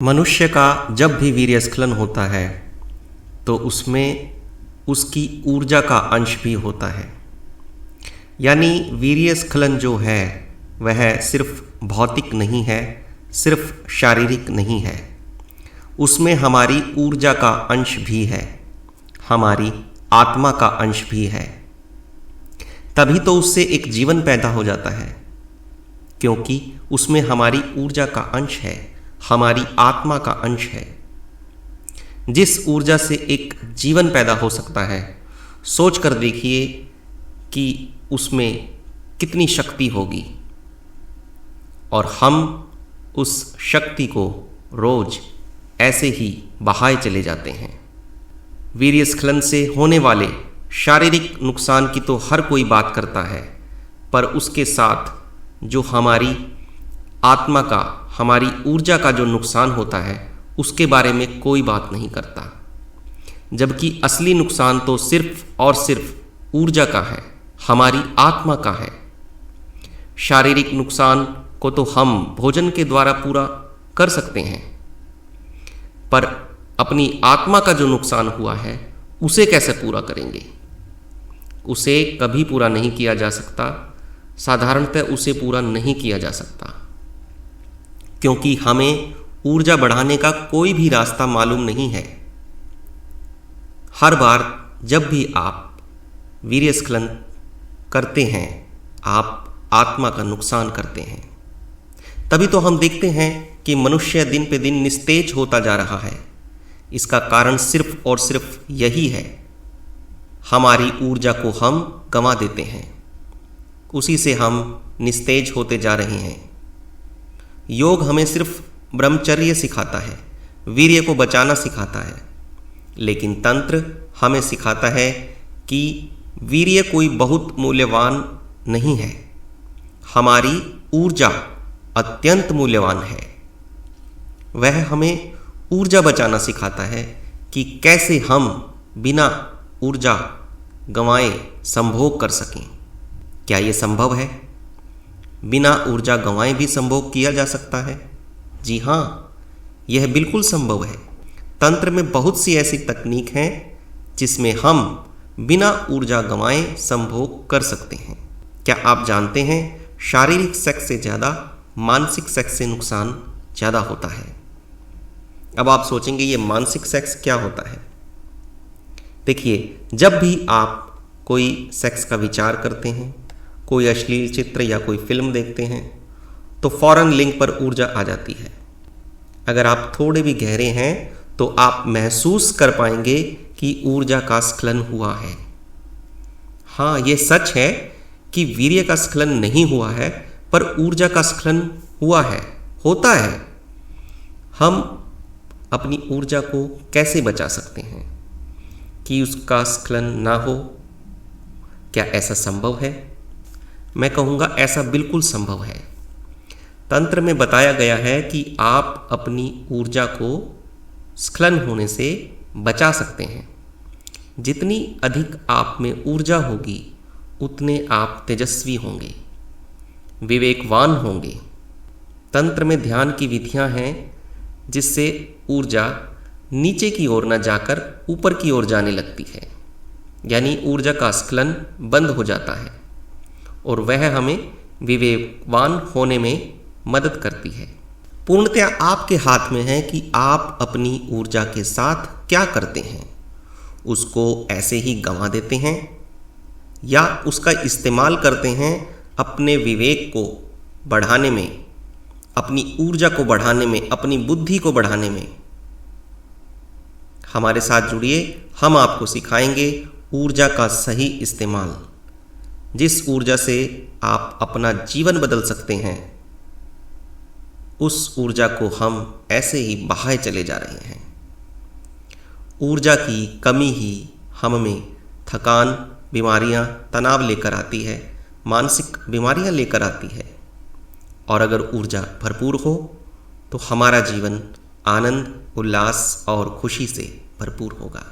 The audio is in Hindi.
मनुष्य का जब भी वीर्यस्खलन होता है तो उसमें उसकी ऊर्जा का अंश भी होता है। यानी वीर्यस्खलन जो है वह सिर्फ भौतिक नहीं है, सिर्फ शारीरिक नहीं है, उसमें हमारी ऊर्जा का अंश भी है, हमारी आत्मा का अंश भी है। तभी तो उससे एक जीवन पैदा हो जाता है, क्योंकि उसमें हमारी ऊर्जा का अंश है, हमारी आत्मा का अंश है। जिस ऊर्जा से एक जीवन पैदा हो सकता है, सोच कर देखिए कि उसमें कितनी शक्ति होगी, और हम उस शक्ति को रोज ऐसे ही बहाए चले जाते हैं। वीर्यस्खलन से होने वाले शारीरिक नुकसान की तो हर कोई बात करता है, पर उसके साथ जो हमारी आत्मा का, हमारी ऊर्जा का जो नुकसान होता है उसके बारे में कोई बात नहीं करता। जबकि असली नुकसान तो सिर्फ और सिर्फ ऊर्जा का है, हमारी आत्मा का है। शारीरिक नुकसान को तो हम भोजन के द्वारा पूरा कर सकते हैं, पर अपनी आत्मा का जो नुकसान हुआ है उसे कैसे पूरा करेंगे? उसे कभी पूरा नहीं किया जा सकता। साधारणतः उसे पूरा नहीं किया जा सकता, क्योंकि हमें ऊर्जा बढ़ाने का कोई भी रास्ता मालूम नहीं है। हर बार जब भी आप वीर्यस्खलन करते हैं, आप आत्मा का नुकसान करते हैं। तभी तो हम देखते हैं कि मनुष्य दिन पे दिन निस्तेज होता जा रहा है। इसका कारण सिर्फ और सिर्फ यही है, हमारी ऊर्जा को हम गंवा देते हैं, उसी से हम निस्तेज होते जा रहे हैं। योग हमें सिर्फ ब्रह्मचर्य सिखाता है, वीर्य को बचाना सिखाता है, लेकिन तंत्र हमें सिखाता है कि वीर्य कोई बहुत मूल्यवान नहीं है, हमारी ऊर्जा अत्यंत मूल्यवान है। वह हमें ऊर्जा बचाना सिखाता है कि कैसे हम बिना ऊर्जा गंवाए संभोग कर सकें। क्या ये संभव है? बिना ऊर्जा गंवाए भी संभोग किया जा सकता है। जी हाँ, यह बिल्कुल संभव है। तंत्र में बहुत सी ऐसी तकनीक हैं जिसमें हम बिना ऊर्जा गंवाए संभोग कर सकते हैं। क्या आप जानते हैं, शारीरिक सेक्स से ज़्यादा मानसिक सेक्स से नुकसान ज़्यादा होता है। अब आप सोचेंगे ये मानसिक सेक्स क्या होता है? देखिए, जब भी आप कोई सेक्स का विचार करते हैं, कोई अश्लील चित्र या कोई फिल्म देखते हैं, तो फौरन लिंग पर ऊर्जा आ जाती है। अगर आप थोड़े भी गहरे हैं तो आप महसूस कर पाएंगे कि ऊर्जा का स्खलन हुआ है। हाँ, ये सच है कि वीर्य का स्खलन नहीं हुआ है, पर ऊर्जा का स्खलन हुआ है, होता है। हम अपनी ऊर्जा को कैसे बचा सकते हैं कि उसका स्खलन ना हो? क्या ऐसा संभव है? मैं कहूँगा ऐसा बिल्कुल संभव है। तंत्र में बताया गया है कि आप अपनी ऊर्जा को स्खलन होने से बचा सकते हैं। जितनी अधिक आप में ऊर्जा होगी, उतने आप तेजस्वी होंगे, विवेकवान होंगे। तंत्र में ध्यान की विधियां हैं जिससे ऊर्जा नीचे की ओर न जाकर ऊपर की ओर जाने लगती है, यानी ऊर्जा का स्खलन बंद हो जाता है, और वह हमें विवेकवान होने में मदद करती है। पूर्णतया आपके हाथ में है कि आप अपनी ऊर्जा के साथ क्या करते हैं। उसको ऐसे ही गंवा देते हैं या उसका इस्तेमाल करते हैं अपने विवेक को बढ़ाने में, अपनी ऊर्जा को बढ़ाने में, अपनी बुद्धि को बढ़ाने में। हमारे साथ जुड़िए, हम आपको सिखाएंगे ऊर्जा का सही इस्तेमाल। जिस ऊर्जा से आप अपना जीवन बदल सकते हैं, उस ऊर्जा को हम ऐसे ही बहाए चले जा रहे हैं। ऊर्जा की कमी ही हम में थकान, बीमारियां, तनाव लेकर आती है, मानसिक बीमारियां लेकर आती है। और अगर ऊर्जा भरपूर हो तो हमारा जीवन आनंद, उल्लास और खुशी से भरपूर होगा।